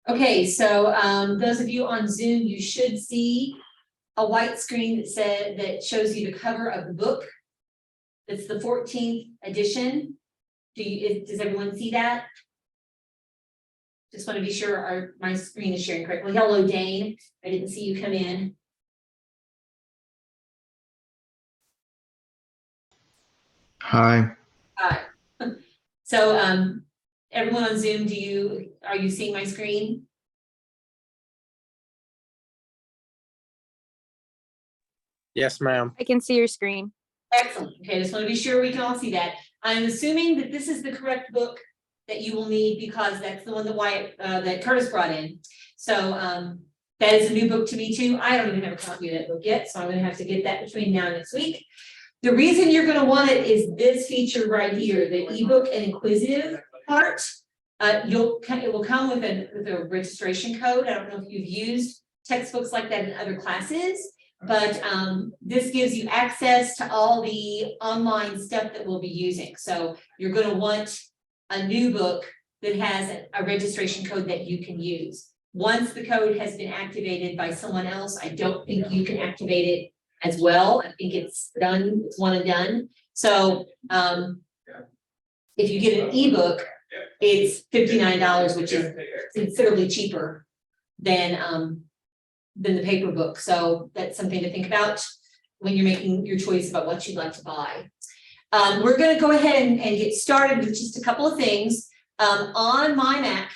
Okay, so those of you on Zoom, you should see a white screen that shows you the cover of the book. It's the 14th edition. Does everyone see that? Just want to be sure my screen is sharing correctly. Hello, Dane. I didn't see you come in. Hi. Hi. So everyone on Zoom, are you seeing my screen? Yes, ma'am. I can see your screen. Excellent. Okay, just want to be sure we can all see that. I'm assuming that this is the correct book that you will need because that's the one that Curtis brought in. So that is a new book to me too. I don't even have a copy of that book yet, so I'm going to have to get that between now and next week. The reason you're going to want it is this feature right here, the ebook and inquisitive part. It will come with a registration code. I don't know if you've used textbooks like that in other classes. But this gives you access to all the online stuff that we'll be using. So you're going to want a new book that has a registration code that you can use. Once the code has been activated by someone else, I don't think you can activate it as well. I think it's done, it's one and done. So if you get an ebook, it's $59, which is considerably cheaper than the paper book. So that's something to think about when you're making your choice about what you'd like to buy. We're going to go ahead and get started with just a couple of things. On my Mac,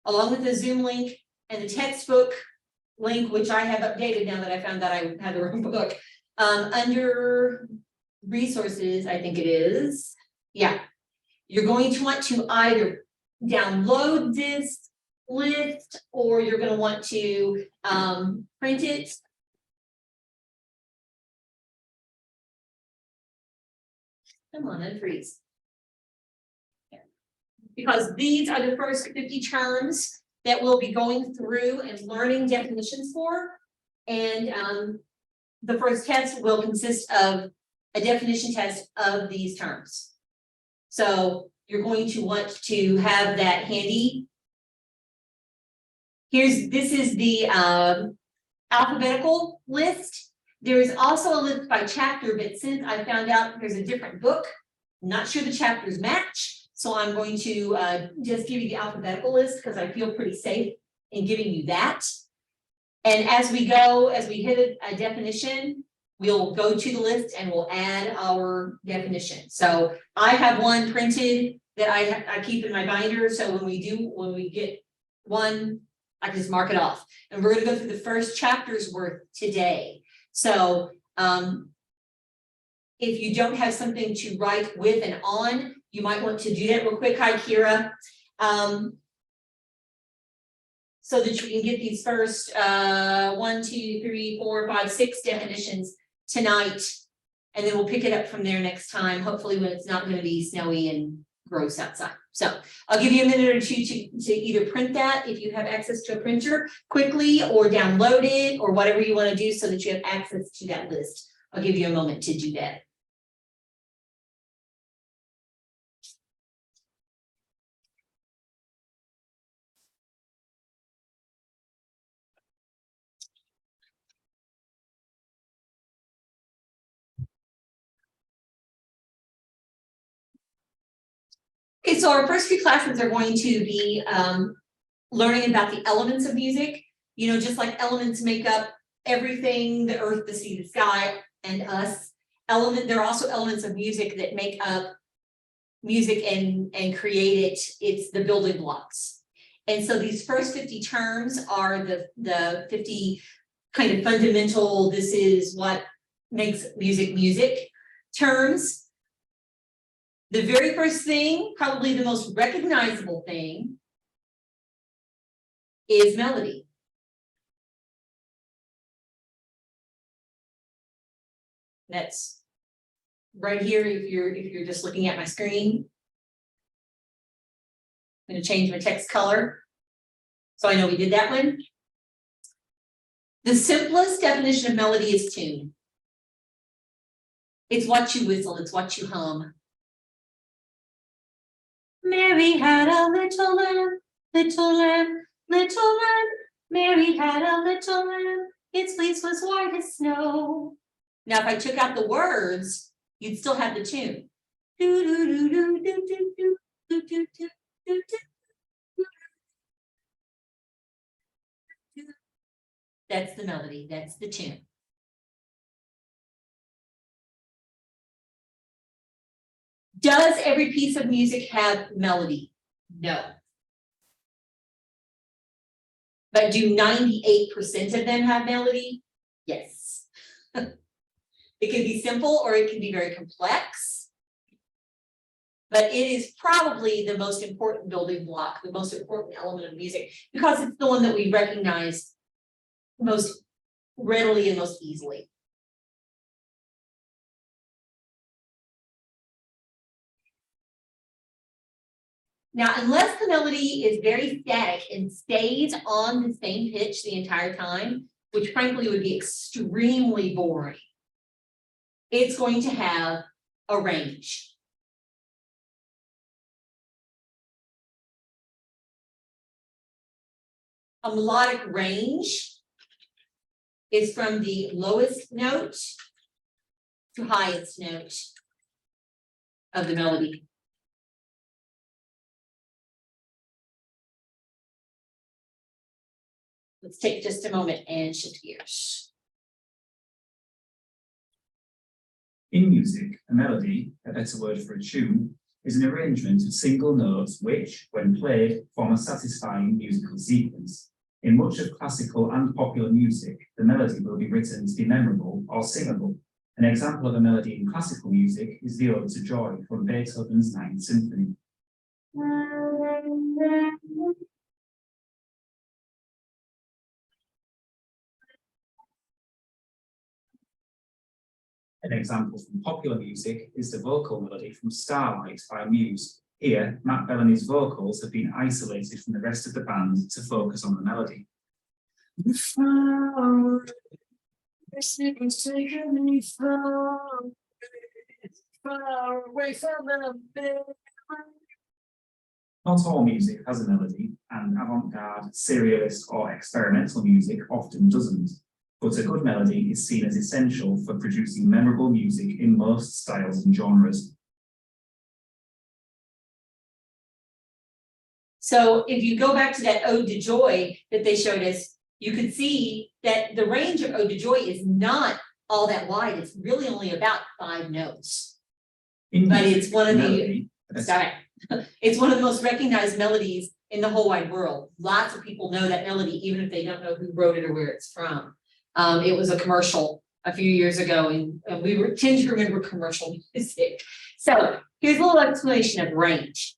along with the Zoom link and the textbook link, which I have updated now that I found that I had the wrong book, under resources, I think it is. Yeah, you're going to want to either download this list or you're going to want to print it. Come on, unfreeze. Because these are the first 50 terms that we'll be going through and learning definitions for. And the first test will consist of a definition test of these terms. So you're going to want to have that handy. This is the alphabetical list. There is also a list by chapter, but since I found out there's a different book, I'm not sure the chapters match. So I'm going to just give you the alphabetical list because I feel pretty safe in giving you that. And as we hit a definition, we'll go to the list and we'll add our definition. So I have one printed that I keep in my binder. So when we get one, I just mark it off. And we're going to go through the first chapter's worth today. So if you don't have something to write with and on, you might want to do that real quick. Hi, Kira. So that you can get these first 1, 2, 3, 4, 5, 6 definitions tonight. And then we'll pick it up from there next time, hopefully when it's not going to be snowy and gross outside. So I'll give you a minute or two to either print that if you have access to a printer quickly or download it or whatever you want to do so that you have access to that list. I'll give you a moment to do that. Okay, so our first few classes are going to be learning about the elements of music. You know, just like elements make up everything, the earth, the sea, the sky, and us. There are also elements of music that make up music and create it. It's the building blocks. And so these first 50 terms are the 50 kind of fundamental, this is what makes music music terms. The very first thing, probably the most recognizable thing, is melody. That's right here if you're just looking at my screen. I'm going to change my text color. So I know we did that one. The simplest definition of melody is tune. It's what you whistle, it's what you hum. Mary had a little lamb little lamb, Mary had a little lamb, its fleece was white as snow. Now, if I took out the words, you'd still have the tune. Do, do, do, do, do, do, do, do, do, do, do, do. That's the melody, that's the tune. Does every piece of music have melody? No. But do 98% of them have melody? Yes. It can be simple or it can be very complex. But it is probably the most important building block, the most important element of music, because it's the one that we recognize most readily and most easily. Now, unless the melody is very static and stays on the same pitch the entire time, which frankly would be extremely boring, it's going to have a range. A melodic range is from the lowest note to highest note of the melody. Let's take just a moment and shift gears. In music, a melody, a better word for a tune, is an arrangement of single notes which, when played, form a satisfying musical sequence. In much of classical and popular music, the melody will be written to be memorable or singable. An example of a melody in classical music is the Ode to Joy from Beethoven's Ninth Symphony. An example from popular music is the vocal melody from Starlight by Muse. Here, Matt Bellamy's vocals have been isolated from the rest of the band to focus on the melody. Not all music has a melody, and avant-garde, serialist, or experimental music often doesn't. But a good melody is seen as essential for producing memorable music in most styles and genres. So if you go back to that Ode to Joy that they showed us, you could see that the range of Ode to Joy is not all that wide. It's really only about 5 notes. But it's one of the, sorry, it's one of the most recognized melodies in the whole wide world. Lots of people know that melody, even if they don't know who wrote it or where it's from. It was a commercial a few years ago, and we tend to remember commercial music. So here's a little explanation of range.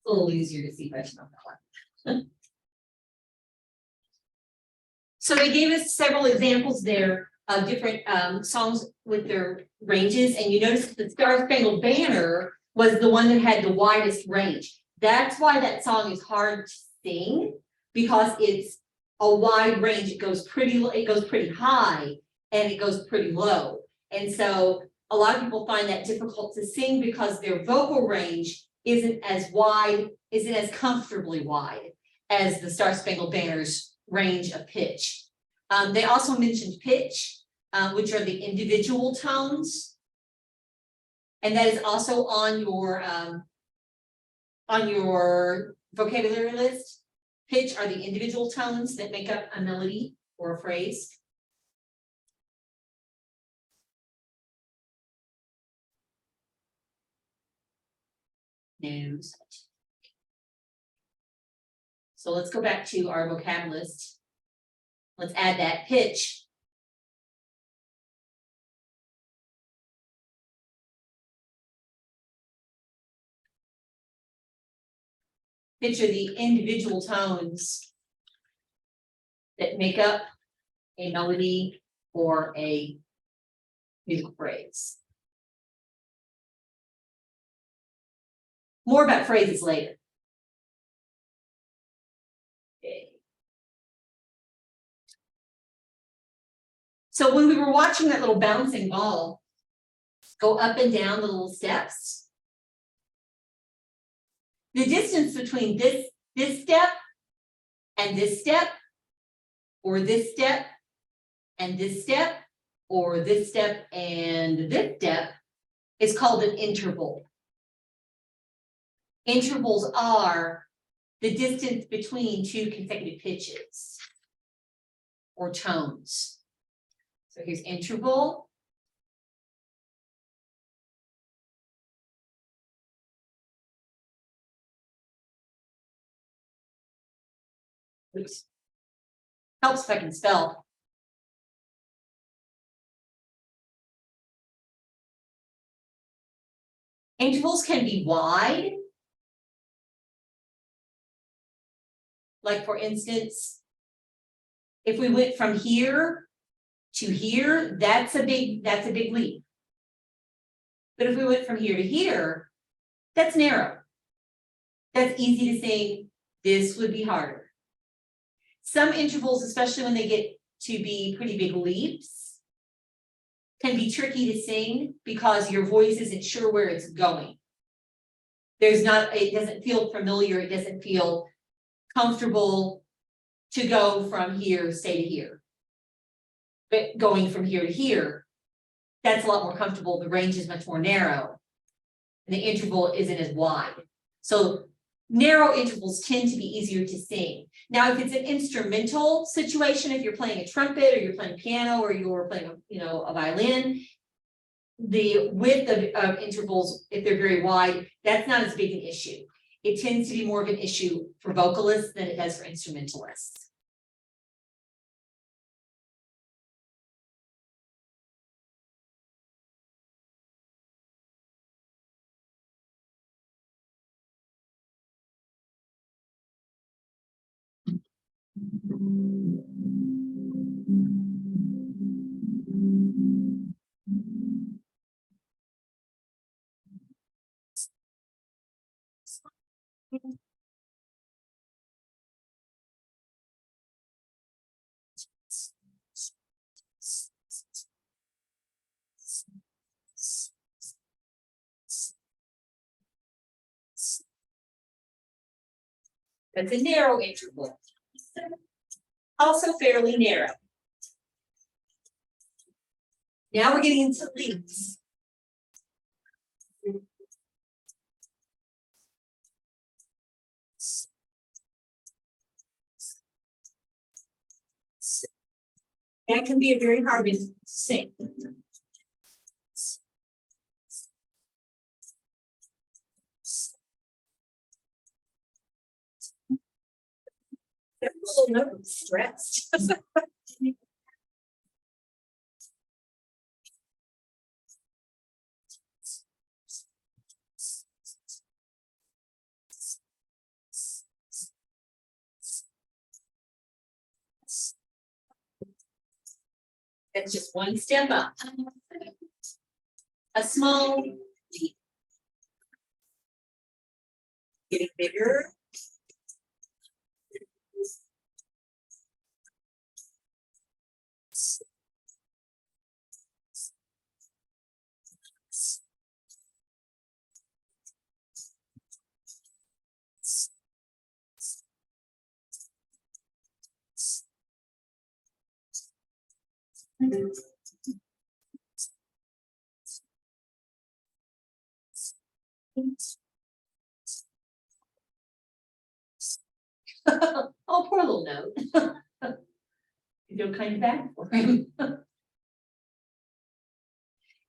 A little easier to see by that one. So they gave us several examples there of different songs with their ranges, and you notice that the Star Spangled Banner was the one that had the widest range. That's why that song is hard to sing, because it's a wide range. It goes pretty high and it goes pretty low. And so a lot of people find that difficult to sing because their vocal range isn't as comfortably wide as the Star Spangled Banner's range of pitch. They also mentioned pitch, which are the individual tones. And that is also on your vocabulary list. Pitch are the individual tones that make up a melody or a phrase. No such. So let's go back to our vocab list. Let's add that pitch. Pitch are the individual tones that make up a melody or a musical phrase. More about phrases later. Okay. So when we were watching that little bouncing ball go up and down the little steps, the distance between this step and this step, or this step and this step, or this step and this step, is called an interval. Intervals are the distance between two consecutive pitches or tones. So here's interval. Oops. Helps if I can spell. Intervals can be wide. Like for instance, if we went from here to here, that's a big leap. But if we went from here to here, that's narrow. That's easy to sing. This would be harder. Some intervals, especially when they get to be pretty big leaps, can be tricky to sing because your voice isn't sure where it's going. It doesn't feel familiar, it doesn't feel comfortable to go from here, say to here. But going from here to here, that's a lot more comfortable. The range is much more narrow. And the interval isn't as wide. So narrow intervals tend to be easier to sing. Now, if it's an instrumental situation, if you're playing a trumpet or you're playing piano or you're playing a violin, the width of intervals, if they're very wide, that's not as big an issue. It tends to be more of an issue for vocalists than it does for instrumentalists. That's a narrow interval. Also fairly narrow. Now we're getting into leaps. That can be a very hard to sing. I'm a little stressed. That's just one step up. A small leap. Getting bigger. Oh, poor little note. You feel kind of bad for him.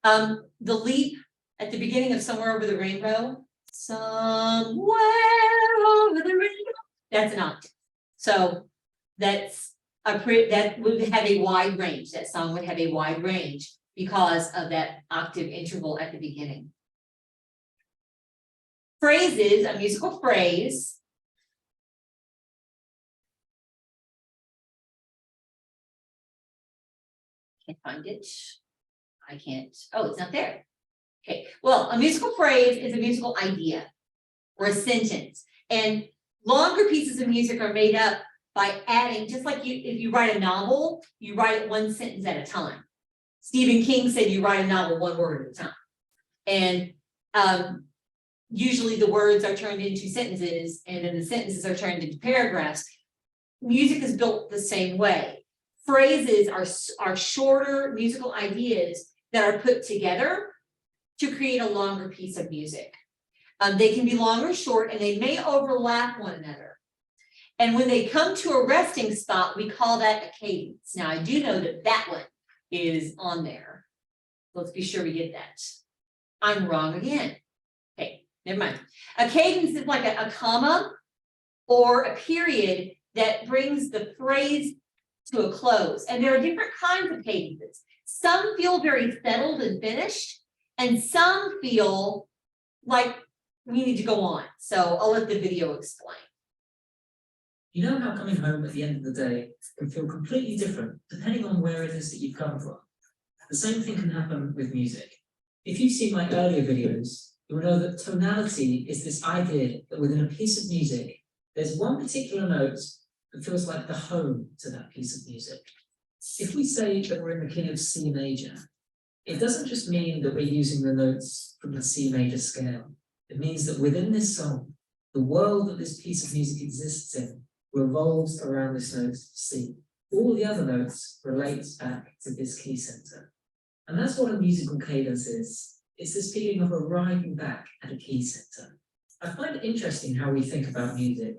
The leap at the beginning of Somewhere Over the Rainbow, somewhere over the rainbow, that's an octave. So that's that would have a wide range, that song would have a wide range because of that octave interval at the beginning. Phrases, a musical phrase. Can't find it. I can't, oh, it's not there. Okay, well, a musical phrase is a musical idea or a sentence. And longer pieces of music are made up by adding, just like if you write a novel, you write it one sentence at a time. Stephen King said you write a novel one word at a time. And usually the words are turned into sentences and then the sentences are turned into paragraphs. Music is built the same way. Phrases are shorter musical ideas that are put together to create a longer piece of music. They can be long or short and they may overlap one another. And when they come to a resting spot, we call that a cadence. Now, I do know that that one is on there. Let's be sure we get that. I'm wrong again. Okay, never mind. A cadence is like a comma or a period that brings the phrase to a close. And there are different kinds of cadences. Some feel very settled and finished, and some feel like we need to go on. So I'll let the video explain. You know how coming home at the end of the day can feel completely different depending on where it is that you've come from. The same thing can happen with music. If you've seen my earlier videos, you will know that tonality is this idea that within a piece of music, there's one particular note that feels like the home to that piece of music. If we say that we're in the key of C major, it doesn't just mean that we're using the notes from the C major scale. It means that within this song, the world that this piece of music exists in revolves around this note C. All the other notes relate back to this key center. And that's what a musical cadence is. It's this feeling of arriving back at a key center. I find it interesting how we think about music.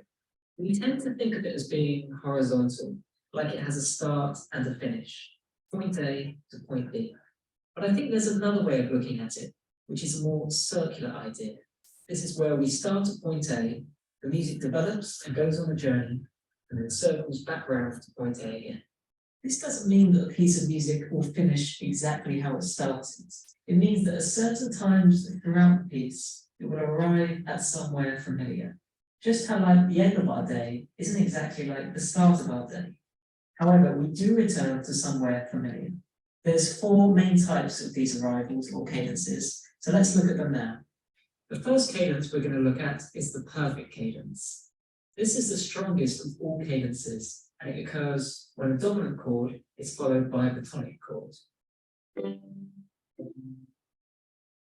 We tend to think of it as being horizontal, like it has a start and a finish, point A to point B. But I think there's another way of looking at it, which is a more circular idea. This is where we start at point A, the music develops and goes on a journey, and then circles back round to point A again. This doesn't mean that a piece of music will finish exactly how it started. It means that at certain times throughout the piece, it will arrive at somewhere familiar. Just how like the end of our day isn't exactly like the start of our day. However, we do return to somewhere familiar. There's 4 main types of these arrivals or cadences, so let's look at them now. The first cadence we're going to look at is the perfect cadence. This is the strongest of all cadences, and it occurs when a dominant chord is followed by a tonic chord.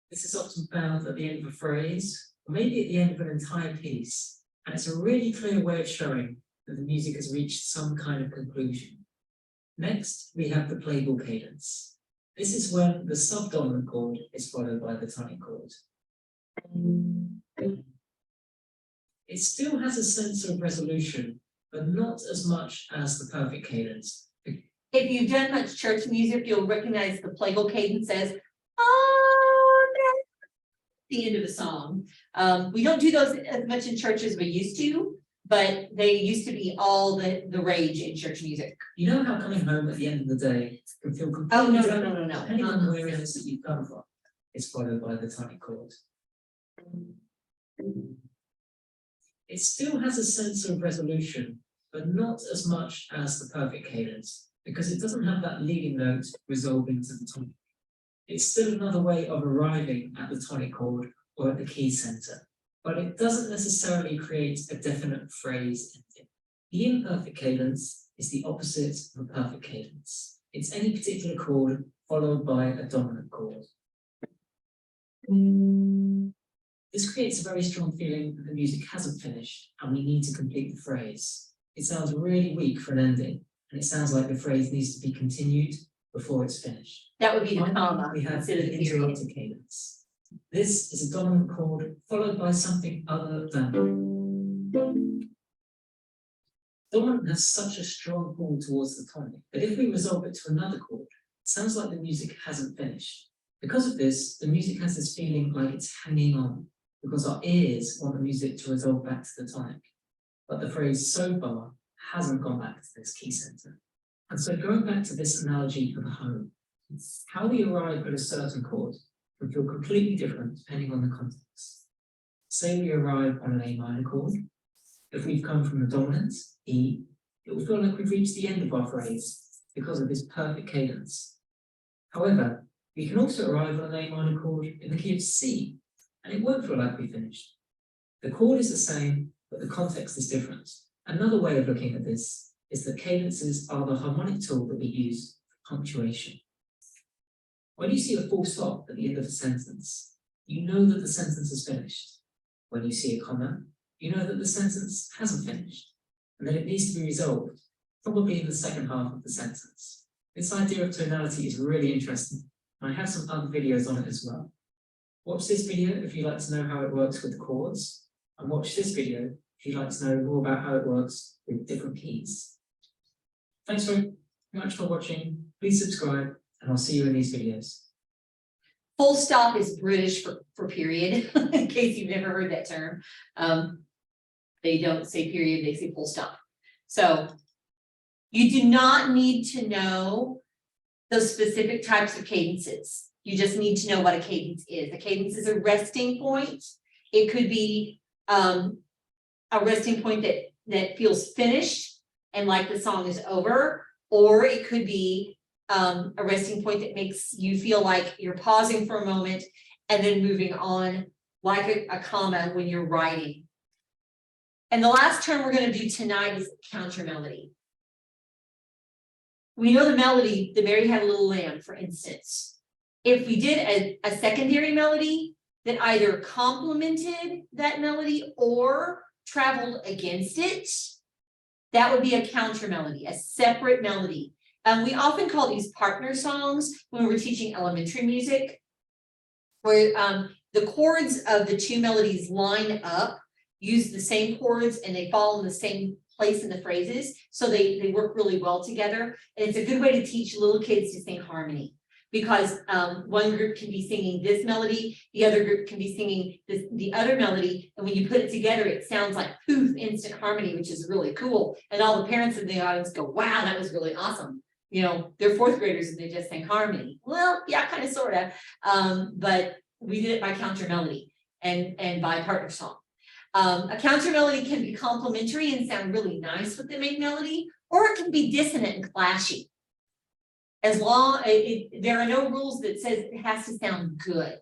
This is often found at the end of a phrase, or maybe at the end of an entire piece, and it's a really clear way of showing that the music has reached some kind of conclusion. Next, we have the playful cadence. This is when the subdominant chord is followed by the tonic chord. It still has a sense of resolution, but not as much as the perfect cadence. If you've done much church music, you'll recognize the playful cadence as Amen. The end of the song. We don't do those as much in church as we used to, but they used to be all the rage in church music. You know how coming home at the end of the day can feel completely Oh, no, different depending on where it is that you've come from. It's followed by the tonic chord. It still has a sense of resolution, but not as much as the perfect cadence. because it doesn't have that leading note resolving to the tonic. It's still another way of arriving at the tonic chord or at the key center, but it doesn't necessarily create a definite phrase ending. The imperfect cadence is the opposite of a perfect cadence. It's any particular chord followed by a dominant chord. This creates a very strong feeling that the music hasn't finished and we need to complete the phrase. It sounds really weak for an ending, and it sounds like the phrase needs to be continued before it's finished. That would be the Finally, comma we have instead of the the period. interrupted cadence. This is a dominant chord followed by something other than. Dominant has such a strong pull towards the tonic that if we resolve it to another chord, it sounds like the music hasn't finished. Because of this, the music has this feeling like it's hanging on, because our ears want the music to resolve back to the tonic. But the phrase so far hasn't gone back to this key center. And so going back to this analogy of a home, how we arrive at a certain chord can feel completely different depending on the context. Say we arrive on an A minor chord. If we've come from the dominant, E, it will feel like we've reached the end of our phrase because of this perfect cadence. However, we can also arrive on an A minor chord in the key of C, and it won't feel like we finished. The chord is the same, but the context is different. Another way of looking at this is that cadences are the harmonic tool that we use for punctuation. When you see a full stop at the end of a sentence, you know that the sentence is finished. When you see a comma, you know that the sentence hasn't finished, and that it needs to be resolved, probably in the second half of the sentence. This idea of tonality is really interesting, and I have some other videos on it as well. Watch this video if you'd like to know how it works with the chords, and watch this video if you'd like to know more about how it works with different keys. Thanks very much for watching. Please subscribe, and I'll see you in these videos. Full stop is British for period, in case you've never heard that term. They don't say period, they say full stop. So you do not need to know those specific types of cadences. You just need to know what a cadence is. A cadence is a resting point. It could be a resting point that feels finished and like the song is over, or it could be a resting point that makes you feel like you're pausing for a moment and then moving on, like a comma when you're writing. And the last term we're going to do tonight is counter melody. We know the melody, the Mary Had a Little Lamb, for instance. If we did a secondary melody that either complemented that melody or traveled against it, that would be a counter melody, a separate melody. We often call these partner songs when we're teaching elementary music, where the chords of the two melodies line up, use the same chords, and they fall in the same place in the phrases, so they work really well together. And it's a good way to teach little kids to sing harmony, because one group can be singing this melody, the other group can be singing the other melody, and when you put it together, it sounds like poof, instant harmony, which is really cool. And all the parents in the audience go, wow, that was really awesome. You know, they're fourth graders and they just sang harmony. Well, yeah, kind of, sort of. But we did it by counter melody and by partner song. A counter melody can be complementary and sound really nice with the main melody, or it can be dissonant and clashy. As long there are no rules that says it has to sound good.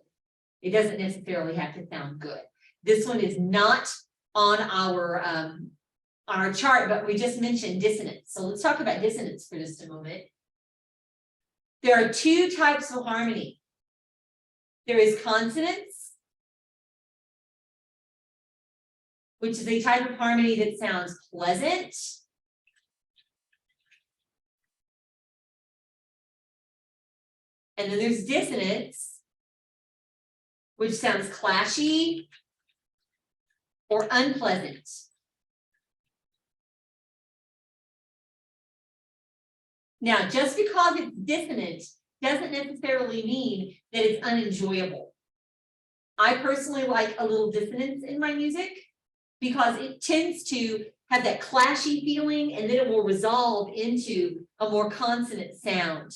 It doesn't necessarily have to sound good. This one is not on our chart, but we just mentioned dissonance. So let's talk about dissonance for just a moment. There are two types of harmony. There is consonance, which is a type of harmony that sounds pleasant. And then there's dissonance, which sounds clashy or unpleasant. Now, just because it's dissonant doesn't necessarily mean that it's unenjoyable. I personally like a little dissonance in my music because it tends to have that clashy feeling, and then it will resolve into a more consonant sound.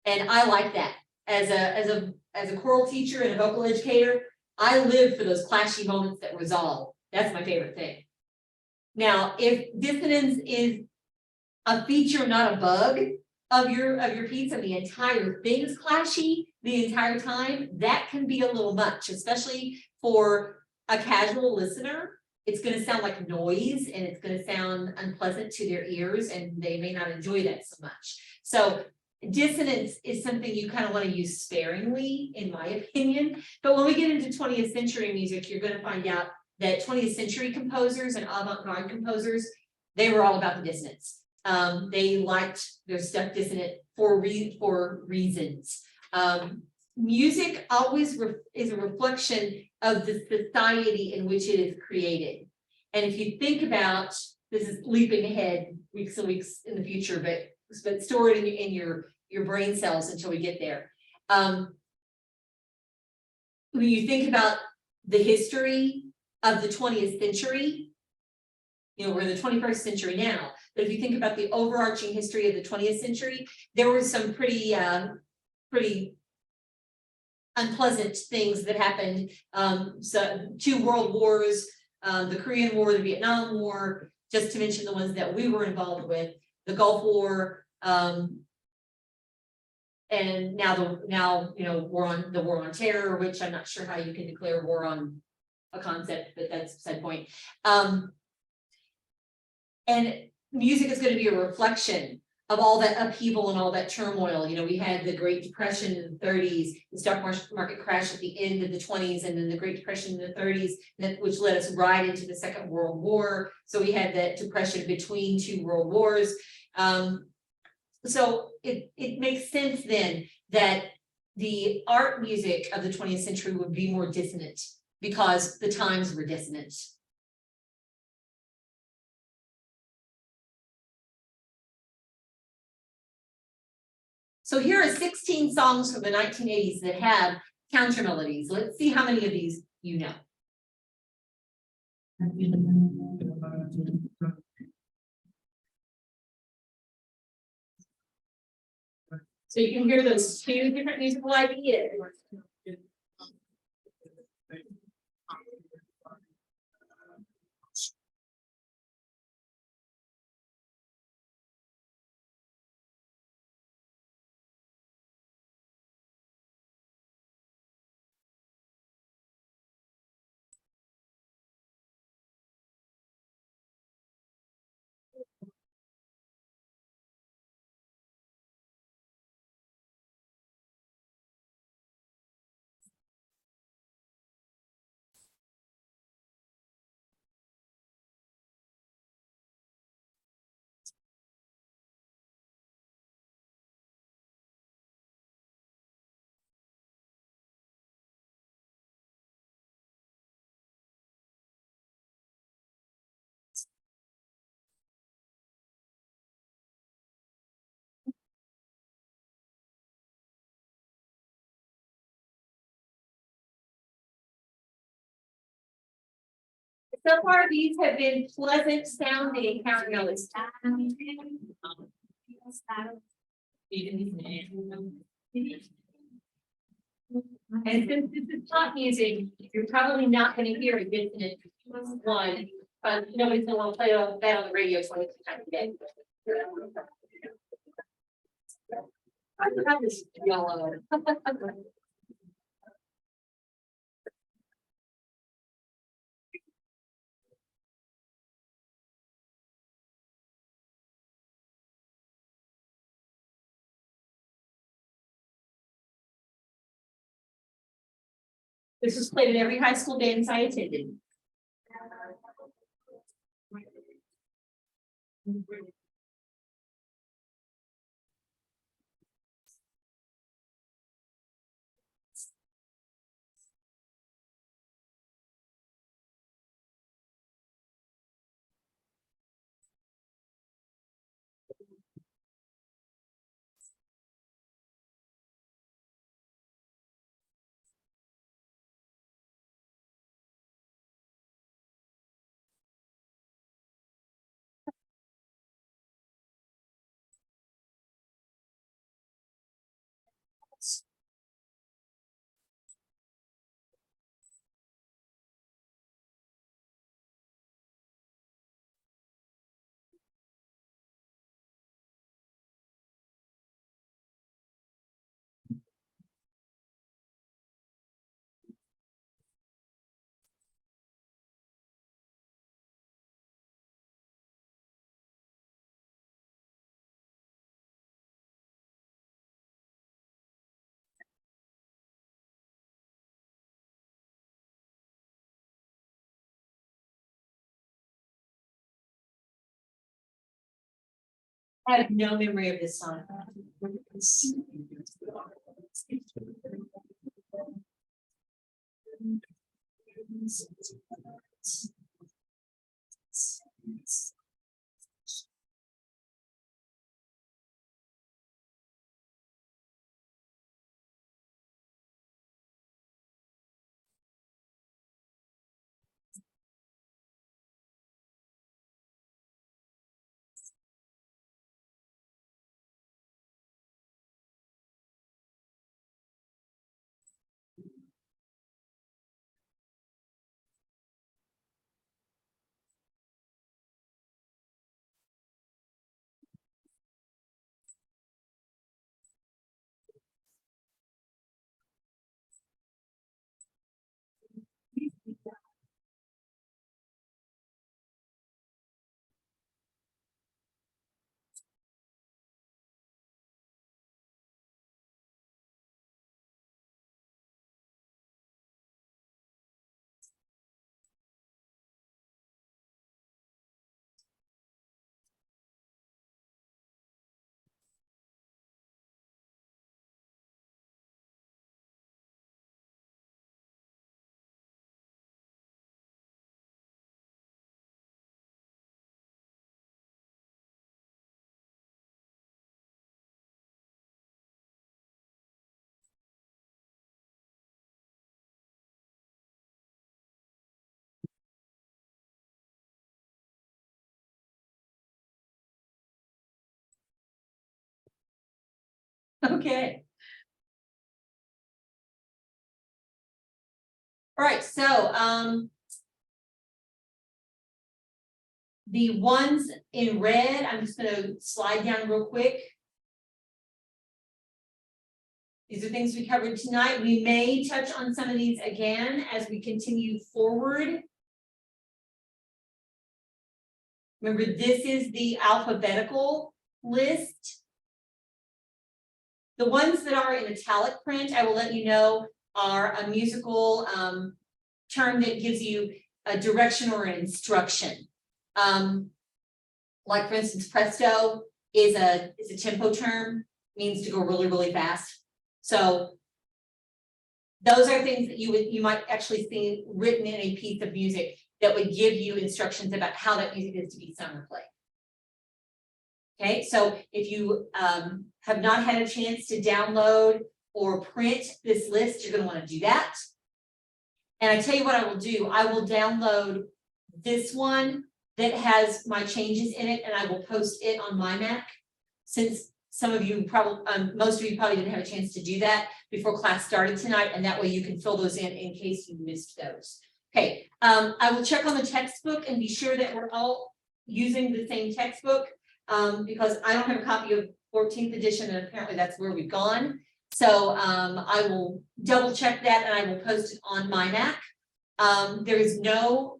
And I like that. As a choral teacher and a vocal educator, I live for those clashy moments that resolve. That's my favorite thing. Now, if dissonance is a feature, not a bug of your piece, and the entire thing's clashy the entire time, that can be a little much, especially for a casual listener. It's gonna sound like noise and it's gonna sound unpleasant to their ears, and they may not enjoy that so much. So dissonance is something you kind of want to use sparingly, in my opinion. But when we get into 20th century music, you're gonna find out that 20th century composers and avant-garde composers, they were all about the dissonance. They liked their stuff dissonant for reasons. Music always is a reflection of the society in which it is created. And if you think about, this is leaping ahead weeks and weeks in the future, but store it in your brain cells until we get there. When you think about the history of the 20th century, you know, we're in the 21st century now, but if you think about the overarching history of the 20th century, there were some pretty unpleasant things that happened. So 2 world wars, the Korean War, the Vietnam War, just to mention the ones that we were involved with, the Gulf War, and now you know, war on terror, which I'm not sure how you can declare war on a concept, but that's beside the point. And music is going to be a reflection of all that upheaval and all that turmoil. You know, we had the Great Depression in the 30s, the stock market crash at the end of the 20s, and then the Great Depression in the 30s, which led us right into the Second World War. So we had that depression between 2 world wars. So it makes sense then that the art music of the 20th century would be more dissonant because the times were dissonant. So here are 16 songs from the 1980s that have counter melodies. Let's see how many of these you know. So you can hear those 2 different musical ideas. So far, these have been pleasant sounding counter melodies. And since this is pop music, you're probably not going to hear a dissonant one, but nobody's going to want to play that on the radio 22 times a day. I have this yellow. This was played at every high school dance I attended. I have no memory of this song. Okay. All right, so, the ones in red, I'm just gonna slide down real quick. These are things we covered tonight. We may touch on some of these again as we continue forward. Remember, this is the alphabetical list. The ones that are in italic print, I will let you know, are a musical term that gives you a direction or an instruction. Like for instance, presto is a tempo term, means to go really, really fast. So those are things that you might actually see written in a piece of music that would give you instructions about how that music is to be sung or played. Okay, so if you have not had a chance to download or print this list, you're going to want to do that. And I tell you what I will do, I will download this one that has my changes in it, and I will post it on my Mac. Since some of you probably, most of you probably didn't have a chance to do that before class started tonight, and that way you can fill those in case you missed those. Okay, I will check on the textbook and be sure that we're all using the same textbook, because I don't have a copy of 14th edition, and apparently that's where we've gone. So I will double check that, and I will post it on my Mac. There is no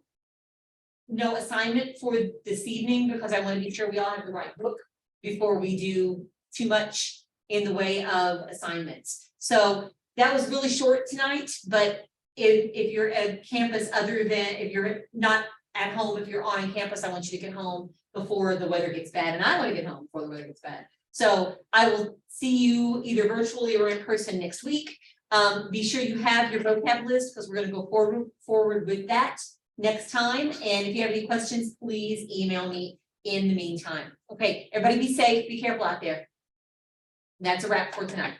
assignment for this evening because I want to be sure we all have the right book before we do too much in the way of assignments. So that was really short tonight, but if you're at campus, other than if you're not at home, if you're on campus, I want you to get home before the weather gets bad, and I want to get home before the weather gets bad. So I will see you either virtually or in person next week. Be sure you have your vocab list because we're going to go forward with that next time. And if you have any questions, please email me in the meantime. Okay, everybody be safe, be careful out there. That's a wrap for tonight.